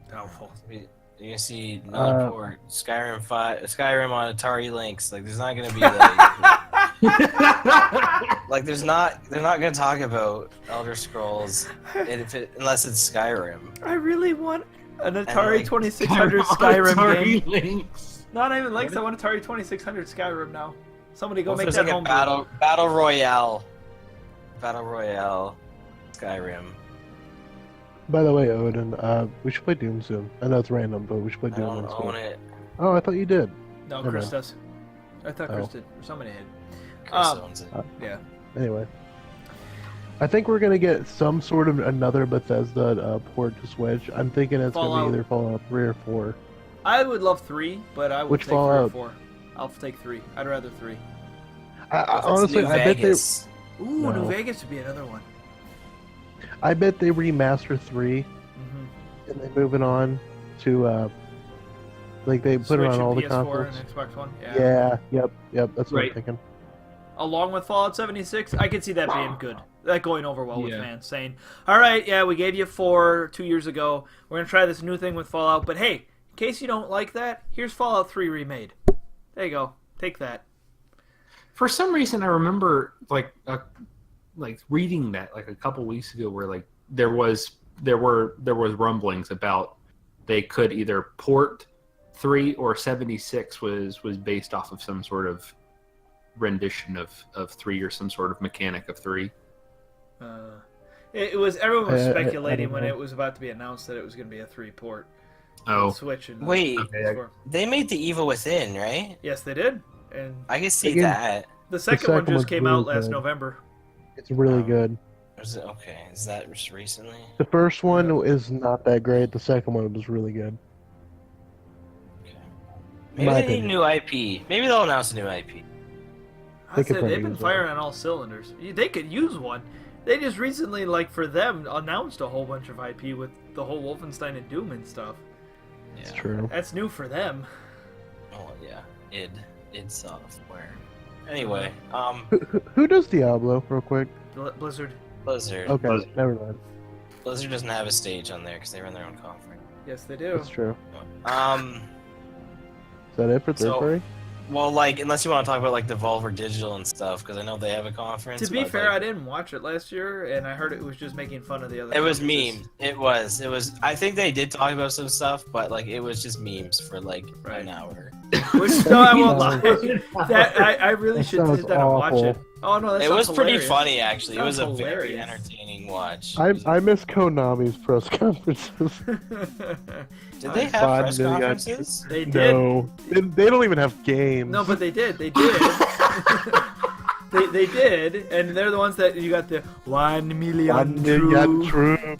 [SPEAKER 1] Doubtful.
[SPEAKER 3] You can see another port. Skyrim on Atari Lynx. Like, there's not going to be like, they're not going to talk about Elder Scrolls unless it's Skyrim.
[SPEAKER 1] I really want an Atari
[SPEAKER 3] like,
[SPEAKER 1] 2600 Skyrim
[SPEAKER 4] Atari
[SPEAKER 1] game.
[SPEAKER 4] Lynx.
[SPEAKER 1] Not even Lynx. I want Atari 2600 Skyrim now. Somebody go
[SPEAKER 3] What if
[SPEAKER 1] make
[SPEAKER 3] there's
[SPEAKER 1] that
[SPEAKER 3] like
[SPEAKER 1] home.
[SPEAKER 3] a battle royale Skyrim.
[SPEAKER 2] By the way, Odin, we should play Doom soon. I know it's random, but we should play
[SPEAKER 3] I
[SPEAKER 2] Doom
[SPEAKER 3] don't
[SPEAKER 2] soon.
[SPEAKER 3] own it.
[SPEAKER 2] Oh, I thought you did.
[SPEAKER 1] No,
[SPEAKER 2] Never
[SPEAKER 1] Chris
[SPEAKER 2] mind.
[SPEAKER 1] does. I thought Chris
[SPEAKER 2] Oh.
[SPEAKER 1] did. Or somebody did.
[SPEAKER 3] Chris
[SPEAKER 1] Um,
[SPEAKER 3] owns it.
[SPEAKER 1] Yeah.
[SPEAKER 2] Anyway, I think we're gonna get some sort of another Bethesda port to Switch. I'm thinking it's gonna
[SPEAKER 1] Fallout.
[SPEAKER 2] be either Fallout 3 or 4.
[SPEAKER 1] I would love 3, but I would
[SPEAKER 2] Which
[SPEAKER 1] take 3 or
[SPEAKER 2] Fallout?
[SPEAKER 1] 4. I'll take 3. I'd rather 3.
[SPEAKER 2] Honestly,
[SPEAKER 3] New
[SPEAKER 2] I bet
[SPEAKER 3] Vegas.
[SPEAKER 1] Ooh,
[SPEAKER 2] No.
[SPEAKER 1] New Vegas would be another one.
[SPEAKER 2] they remaster 3
[SPEAKER 1] Mm-hmm.
[SPEAKER 2] and they move it on to like they put it on all the
[SPEAKER 1] PS4
[SPEAKER 2] consoles.
[SPEAKER 1] and Xbox One.
[SPEAKER 2] Yeah, yep. That's what
[SPEAKER 4] Right.
[SPEAKER 2] I'm thinking.
[SPEAKER 1] Along with Fallout 76, I could see that being good. That going over well with
[SPEAKER 4] Yeah.
[SPEAKER 1] fans, saying, "All right, yeah, we gave you 4 2 years ago. We're gonna try this new thing with Fallout, but hey, in case you don't like that, here's Fallout 3 remade. There you go, take that."
[SPEAKER 4] For some reason, I remember like reading that like a couple weeks ago, where like there was rumblings about they could either port 3 or 76 was based off of some sort of rendition of 3 or some sort of mechanic of 3.
[SPEAKER 1] It was everyone was
[SPEAKER 2] I
[SPEAKER 1] speculating
[SPEAKER 2] don't
[SPEAKER 1] when
[SPEAKER 2] know.
[SPEAKER 1] it was about to be announced that it was going to be a 3 port.
[SPEAKER 4] Oh,
[SPEAKER 1] Switch and
[SPEAKER 3] Wait.
[SPEAKER 4] Okay,
[SPEAKER 1] PS4.
[SPEAKER 3] They made the Evil Within, right?
[SPEAKER 1] Yes, they did, and
[SPEAKER 3] I can see
[SPEAKER 2] Again,
[SPEAKER 3] that.
[SPEAKER 1] the second one
[SPEAKER 2] second
[SPEAKER 1] just
[SPEAKER 2] one's
[SPEAKER 1] came
[SPEAKER 2] really
[SPEAKER 1] out last
[SPEAKER 2] good.
[SPEAKER 1] November.
[SPEAKER 2] It's really
[SPEAKER 3] Oh.
[SPEAKER 2] good.
[SPEAKER 3] Was it okay? Is that just recently?
[SPEAKER 2] The first one is not that great. The second one was really good.
[SPEAKER 3] Okay.
[SPEAKER 2] In
[SPEAKER 3] Maybe
[SPEAKER 2] my
[SPEAKER 3] they need a
[SPEAKER 2] opinion.
[SPEAKER 3] new IP. Maybe they'll announce a new IP.
[SPEAKER 1] I
[SPEAKER 2] could
[SPEAKER 1] said
[SPEAKER 2] probably
[SPEAKER 1] they've been
[SPEAKER 2] use
[SPEAKER 1] firing on all cylinders. They could use one. They just recently, like for them, announced a whole bunch of IP with the whole Wolfenstein and Doom and stuff.
[SPEAKER 3] Yeah.
[SPEAKER 2] It's true.
[SPEAKER 1] That's new for them.
[SPEAKER 3] Oh yeah. id Software. Anyway,
[SPEAKER 2] Who does Diablo, real quick?
[SPEAKER 1] Blizzard.
[SPEAKER 3] Blizzard.
[SPEAKER 2] Okay,
[SPEAKER 4] Blizzard.
[SPEAKER 2] never mind.
[SPEAKER 3] Blizzard doesn't have a stage on there because they run their own conference.
[SPEAKER 1] Yes, they do.
[SPEAKER 2] That's true. Is that it for third
[SPEAKER 3] So-
[SPEAKER 2] party?
[SPEAKER 3] Well, like, unless you want to talk about like Devolver Digital and stuff, because I know they have a conference.
[SPEAKER 1] To be
[SPEAKER 3] but,
[SPEAKER 1] fair, I
[SPEAKER 3] like,
[SPEAKER 1] didn't watch it last year, and I heard it was just making fun of the other.
[SPEAKER 3] it was
[SPEAKER 1] conferences.
[SPEAKER 3] meme. It was. I think they did talk about some stuff, but like it was just memes for like
[SPEAKER 1] Right.
[SPEAKER 3] an hour.
[SPEAKER 1] Which no, I won't lie.
[SPEAKER 2] Sounds-
[SPEAKER 1] That I really
[SPEAKER 2] That
[SPEAKER 1] should
[SPEAKER 2] sounds
[SPEAKER 1] sit down and watch
[SPEAKER 2] awful.
[SPEAKER 1] it. Oh no, that
[SPEAKER 3] It
[SPEAKER 1] sounds
[SPEAKER 3] was pretty
[SPEAKER 1] hilarious.
[SPEAKER 3] funny, actually. It was a
[SPEAKER 1] Sounds
[SPEAKER 3] very
[SPEAKER 1] hilarious.
[SPEAKER 3] entertaining watch.
[SPEAKER 2] I miss Konami's press conferences.
[SPEAKER 3] Did they have
[SPEAKER 2] Fun,
[SPEAKER 3] press
[SPEAKER 2] they got-
[SPEAKER 3] conferences?
[SPEAKER 1] They did.
[SPEAKER 2] No, they don't even have games.
[SPEAKER 1] No, but they did. They did. they did, and they're the ones that you got the 1 million
[SPEAKER 2] 1 million
[SPEAKER 1] true.
[SPEAKER 2] true.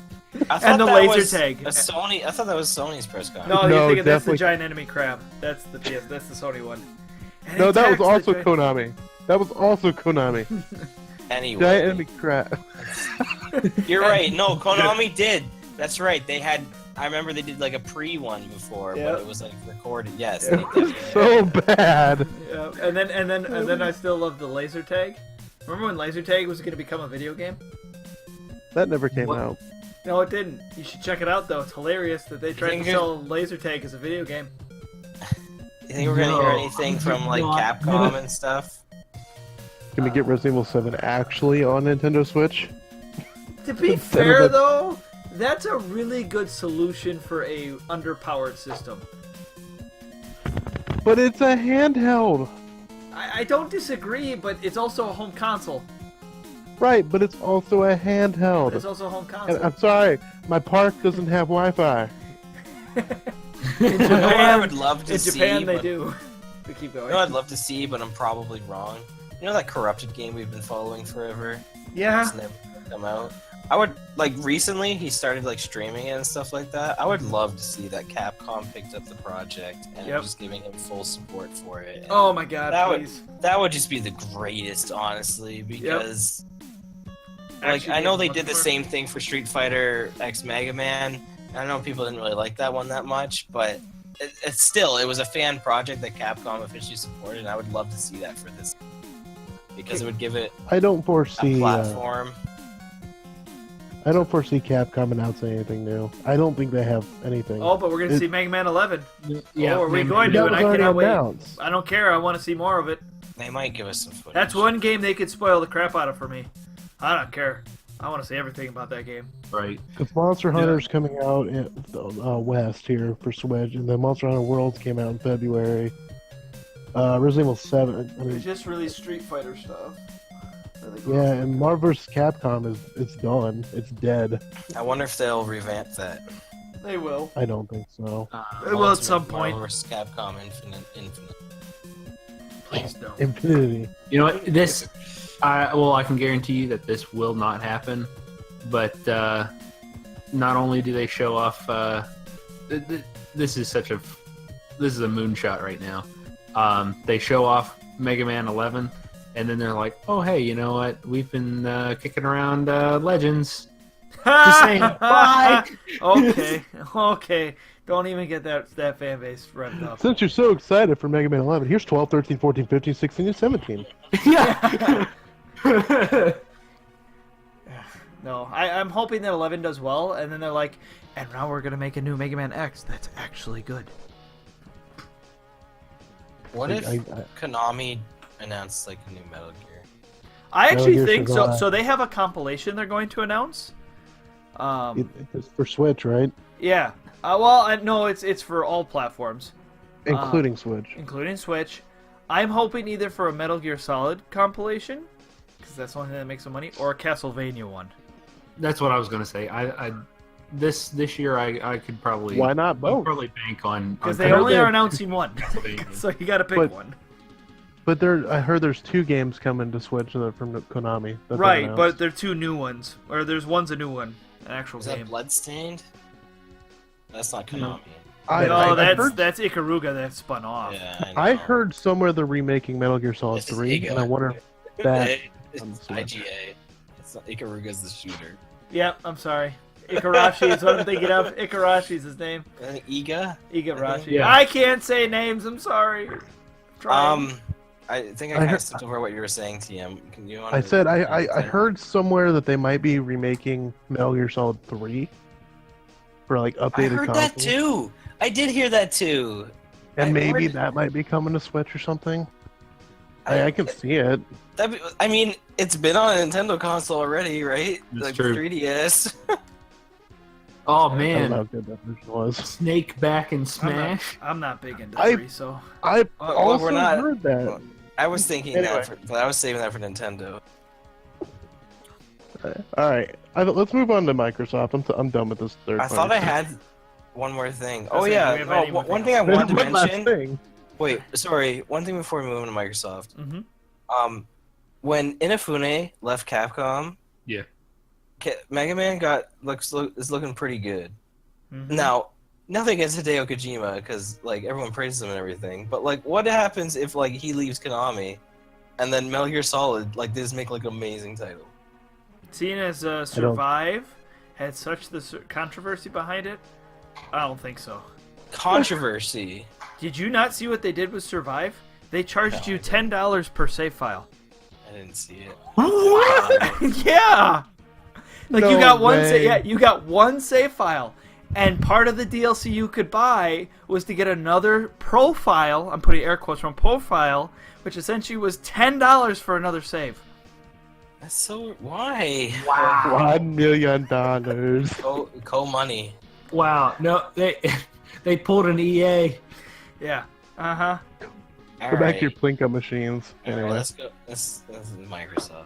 [SPEAKER 3] I thought
[SPEAKER 1] And the
[SPEAKER 3] that
[SPEAKER 1] laser
[SPEAKER 3] was
[SPEAKER 1] tag.
[SPEAKER 3] A Sony. I thought that was Sony's press conference.
[SPEAKER 1] No,
[SPEAKER 2] No,
[SPEAKER 1] you're thinking that's the
[SPEAKER 2] definitely-
[SPEAKER 1] giant enemy crab. That's the PS. That's the Sony one. And
[SPEAKER 2] No,
[SPEAKER 1] it
[SPEAKER 2] that was
[SPEAKER 1] attacks the
[SPEAKER 2] also
[SPEAKER 1] giant-
[SPEAKER 2] Konami. That was also Konami.
[SPEAKER 3] Anyway,
[SPEAKER 2] Giant enemy crap.
[SPEAKER 3] you're right. No, Konami did. That's right. They had. I remember they did like a pre-one before,
[SPEAKER 1] Yep.
[SPEAKER 3] but it was like recorded. Yes.
[SPEAKER 2] It
[SPEAKER 3] they
[SPEAKER 2] was
[SPEAKER 3] definitely-
[SPEAKER 2] so bad.
[SPEAKER 1] Yeah, and then I still love the laser tag. Remember when laser tag was going to become a video game?
[SPEAKER 2] That never came
[SPEAKER 4] What?
[SPEAKER 2] out.
[SPEAKER 1] No, it didn't. You should check it out though. It's hilarious that they tried to
[SPEAKER 3] think it-
[SPEAKER 1] sell laser tag as a video game.
[SPEAKER 3] You think we're gonna hear
[SPEAKER 4] No.
[SPEAKER 3] anything from like
[SPEAKER 4] Not-
[SPEAKER 3] Capcom and stuff?
[SPEAKER 2] Can we get Resident Evil 7 actually on Nintendo Switch?
[SPEAKER 1] To be
[SPEAKER 2] Instead of
[SPEAKER 1] fair
[SPEAKER 2] a-
[SPEAKER 1] though, that's a really good solution for a underpowered system.
[SPEAKER 2] But it's a handheld.
[SPEAKER 1] I don't disagree, but it's also a home console.
[SPEAKER 2] Right, but it's also a handheld.
[SPEAKER 1] It's also a home
[SPEAKER 2] And
[SPEAKER 1] console.
[SPEAKER 2] I'm sorry, my park doesn't have Wi-Fi.
[SPEAKER 1] In
[SPEAKER 3] You know what I
[SPEAKER 1] Japan,
[SPEAKER 3] would love to
[SPEAKER 1] in
[SPEAKER 3] see.
[SPEAKER 1] Japan they
[SPEAKER 3] but-
[SPEAKER 1] do. To keep going.
[SPEAKER 3] You know what I'd love to see, but I'm probably wrong. You know that Corrupted game we've been following forever?
[SPEAKER 1] Yeah.
[SPEAKER 3] It's never come out. I would like recently he started like streaming it and stuff like that. I would love to see that Capcom picked up the project and
[SPEAKER 1] Yep.
[SPEAKER 3] just giving him full support for it. And
[SPEAKER 1] Oh my god,
[SPEAKER 3] That would-
[SPEAKER 1] please.
[SPEAKER 3] that would just be the greatest, honestly, because like
[SPEAKER 1] Actually,
[SPEAKER 3] I know they
[SPEAKER 1] I'm
[SPEAKER 3] did the
[SPEAKER 1] looking
[SPEAKER 3] same thing for Street Fighter X Mega Man. I know people didn't really like that one that much, but it's still it was a fan project that Capcom officially supported. And I would love to see that for this because it would give it
[SPEAKER 2] I don't
[SPEAKER 3] a
[SPEAKER 2] foresee.
[SPEAKER 3] platform.
[SPEAKER 2] I don't foresee Capcom announcing anything new. I don't think they have anything.
[SPEAKER 1] Oh, but we're gonna
[SPEAKER 2] It-
[SPEAKER 1] see Mega Man 11.
[SPEAKER 4] Yeah,
[SPEAKER 1] Oh, are we
[SPEAKER 4] maybe-
[SPEAKER 1] going to?
[SPEAKER 2] that
[SPEAKER 1] and
[SPEAKER 2] was
[SPEAKER 1] I
[SPEAKER 2] already
[SPEAKER 1] cannot wait.
[SPEAKER 2] announced.
[SPEAKER 1] I don't care. I want to see more of it.
[SPEAKER 3] They might give us some footage.
[SPEAKER 1] That's one game they could spoil the crap out of for me. I don't care. I want to see everything about that game.
[SPEAKER 4] Right.
[SPEAKER 2] Because Monster Hunter's coming out in West here for Switch, and then Monster Hunter Worlds came out in February. Resident Evil 7. I
[SPEAKER 1] They
[SPEAKER 2] mean,
[SPEAKER 1] just released Street Fighter stuff.
[SPEAKER 2] yeah, and Marvel vs. Capcom it's done. It's dead.
[SPEAKER 3] I wonder if they'll revamp that.
[SPEAKER 1] They will.
[SPEAKER 2] I don't think so.
[SPEAKER 1] They will at some
[SPEAKER 3] Ultimate
[SPEAKER 1] point.
[SPEAKER 3] Marvel vs. Capcom Infinite.
[SPEAKER 1] Please don't.
[SPEAKER 2] Infinity.
[SPEAKER 4] You know what? This I can guarantee you that this will not happen. But not only do they show off, this is a moonshot right now. They show off Mega Man 11, and then they're like, "Oh, hey, you know what? We've been kicking around Legends." Just saying, bye.
[SPEAKER 1] Okay. Don't even get that fan base revved up.
[SPEAKER 2] Since you're so excited for Mega Man 11, here's 12, 13, 14, 15, 16, and 17.
[SPEAKER 4] Yeah.
[SPEAKER 1] No, I'm hoping that 11 does well, and then they're like, and now we're gonna make a new Mega Man X that's actually good.
[SPEAKER 3] What if Konami announced like a new Metal Gear?
[SPEAKER 1] I actually
[SPEAKER 2] Gear
[SPEAKER 1] think so.
[SPEAKER 2] Survive.
[SPEAKER 1] So they have a compilation they're going to announce.
[SPEAKER 2] It's for Switch, right?
[SPEAKER 1] Yeah. No, it's for all platforms,
[SPEAKER 2] Including Switch.
[SPEAKER 1] including Switch. I'm hoping either for a Metal Gear Solid compilation, because that's the only thing that makes some money, or a Castlevania one.
[SPEAKER 4] That's what I was gonna say. This year I could probably
[SPEAKER 2] Why not both?
[SPEAKER 4] probably bank on
[SPEAKER 1] Because they only are announcing one,
[SPEAKER 4] Castlevania.
[SPEAKER 1] so you got to pick
[SPEAKER 2] But-
[SPEAKER 1] one.
[SPEAKER 2] But I heard there's 2 games coming to Switch that are from Konami. that they
[SPEAKER 1] Right,
[SPEAKER 2] announced.
[SPEAKER 1] but they're 2 new ones, or there's one's a new one, an actual
[SPEAKER 3] Is that
[SPEAKER 1] game.
[SPEAKER 3] Bloodstained? That's not Konami.
[SPEAKER 1] No,
[SPEAKER 2] I heard,
[SPEAKER 1] that's Ikaruga that spun off.
[SPEAKER 3] Yeah,
[SPEAKER 2] I
[SPEAKER 3] know.
[SPEAKER 2] heard somewhere they're remaking Metal Gear Solid
[SPEAKER 3] This is
[SPEAKER 2] 3,
[SPEAKER 3] Iga.
[SPEAKER 2] and I wonder if that...
[SPEAKER 3] It's
[SPEAKER 2] on the Switch.
[SPEAKER 3] IGA. It's not, Ikaruga's the shooter.
[SPEAKER 1] Yep, I'm sorry. Ikarashi is what I'm thinking of. Ikarashi's his name.
[SPEAKER 3] I think Iga.
[SPEAKER 1] Igarashi.
[SPEAKER 4] Yeah.
[SPEAKER 1] I can't say names. I'm sorry. Trying.
[SPEAKER 3] I think I
[SPEAKER 2] I
[SPEAKER 3] kind
[SPEAKER 2] heard-
[SPEAKER 3] of skipped over what you were saying, TM. Can you?
[SPEAKER 2] I said I heard somewhere that they might be remaking Metal Gear Solid 3 for like
[SPEAKER 3] I
[SPEAKER 2] updated
[SPEAKER 3] heard
[SPEAKER 2] consoles.
[SPEAKER 3] that too. I did hear that too.
[SPEAKER 2] And
[SPEAKER 3] I
[SPEAKER 2] maybe
[SPEAKER 3] heard-
[SPEAKER 2] that might be coming to Switch or something. I can see it.
[SPEAKER 3] I mean, it's been on a Nintendo console already, right?
[SPEAKER 4] That's
[SPEAKER 3] like
[SPEAKER 4] true.
[SPEAKER 3] 3DS.
[SPEAKER 4] Oh
[SPEAKER 2] I don't know
[SPEAKER 4] man,
[SPEAKER 2] how good that version was.
[SPEAKER 4] Snake back and Smash.
[SPEAKER 1] I'm not big into
[SPEAKER 2] I-
[SPEAKER 1] 3, so.
[SPEAKER 2] I
[SPEAKER 3] Well,
[SPEAKER 2] also
[SPEAKER 3] we're not-
[SPEAKER 2] heard that.
[SPEAKER 3] well, I was thinking
[SPEAKER 2] Anyway.
[SPEAKER 3] but I was saving that for Nintendo.
[SPEAKER 2] All right, let's move on to Microsoft. I'm done with this third.
[SPEAKER 3] I thought I had one more thing. Oh
[SPEAKER 1] saying, do
[SPEAKER 3] yeah,
[SPEAKER 1] we have
[SPEAKER 3] no,
[SPEAKER 1] anything
[SPEAKER 3] one thing I wanted to
[SPEAKER 2] One last
[SPEAKER 3] mention.
[SPEAKER 2] thing.
[SPEAKER 3] Wait, sorry. One thing before we move on to Microsoft.
[SPEAKER 1] Mm-hmm.
[SPEAKER 3] When Inafune left Capcom,
[SPEAKER 4] Yeah.
[SPEAKER 3] Mega Man is looking pretty good.
[SPEAKER 1] Mm-hmm.
[SPEAKER 3] Now, nothing against Hideo Kojima because like everyone praises him and everything, but like, what happens if like he leaves Konami, and then Metal Gear Solid like this make like an amazing title?
[SPEAKER 1] Seeing as Survive had such the controversy behind it, I don't think so.
[SPEAKER 3] Controversy.
[SPEAKER 1] Did you not see what they did with Survive? They charged
[SPEAKER 3] No,
[SPEAKER 1] you
[SPEAKER 3] I didn't.
[SPEAKER 1] $10 per save file.
[SPEAKER 3] I didn't see it.
[SPEAKER 1] What? Yeah. Like you
[SPEAKER 2] No
[SPEAKER 1] got one
[SPEAKER 2] way.
[SPEAKER 1] you got one save file, and part of the DLC you could buy was to get another profile. I'm putting air quotes from profile, which essentially was $10 for another save.
[SPEAKER 3] That's so why?
[SPEAKER 4] Wow.
[SPEAKER 2] $1 million.
[SPEAKER 3] Co money.
[SPEAKER 4] Wow. No, they pulled an EA.
[SPEAKER 1] Yeah. Uh huh.
[SPEAKER 2] Go back to your Plinko machines.
[SPEAKER 3] Alright,
[SPEAKER 2] Anyway,
[SPEAKER 3] let's go. This is Microsoft.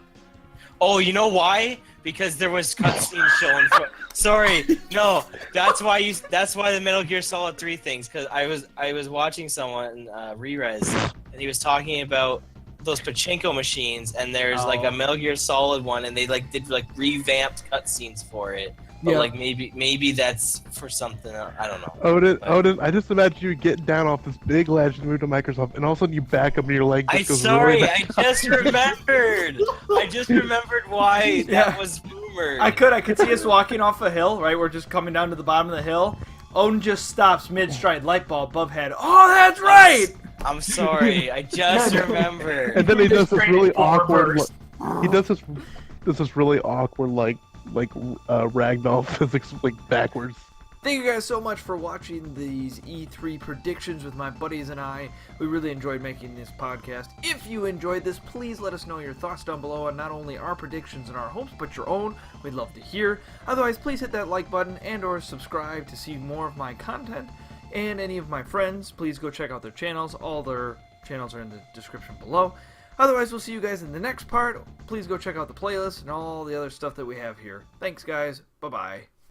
[SPEAKER 3] Oh, you know why? Because there was cutscenes showing. Sorry, no. That's why the Metal Gear Solid 3 things. Because I was watching someone re-res, and he was talking about those pachinko machines, and there's like a Metal Gear Solid one, and they like did like revamped cutscenes for it. But
[SPEAKER 4] Yeah.
[SPEAKER 3] like maybe that's for something else. I don't know.
[SPEAKER 2] Odin, I just imagine you getting down off this big ledge and move to Microsoft, and all of a sudden you back up and your leg just
[SPEAKER 3] I'm
[SPEAKER 2] goes
[SPEAKER 3] sorry,
[SPEAKER 2] really
[SPEAKER 3] I just remembered. I just remembered why
[SPEAKER 1] Yeah.
[SPEAKER 3] that was rumored.
[SPEAKER 1] I could see us walking off a hill, right? We're just coming down to the bottom of the hill. Odin just stops mid-stride, light bulb above head. Oh, that's right!
[SPEAKER 3] I'm sorry, I just remembered.
[SPEAKER 2] And then he does this
[SPEAKER 4] Training
[SPEAKER 2] really
[SPEAKER 4] full
[SPEAKER 2] awkward.
[SPEAKER 4] reverse.
[SPEAKER 2] He does this really awkward like ragdoll physics like backwards.
[SPEAKER 1] Thank you guys so much for watching these E3 predictions with my buddies and I. We really enjoyed making this podcast. If you enjoyed this, please let us know your thoughts down below on not only our predictions and our hopes, but your own. We'd love to hear. Otherwise, please hit that like button and or subscribe to see more of my content. And any of my friends, please go check out their channels. All their channels are in the description below. Otherwise, we'll see you guys in the next part. Please go check out the playlist and all the other stuff that we have here. Thanks, guys. Bye-bye.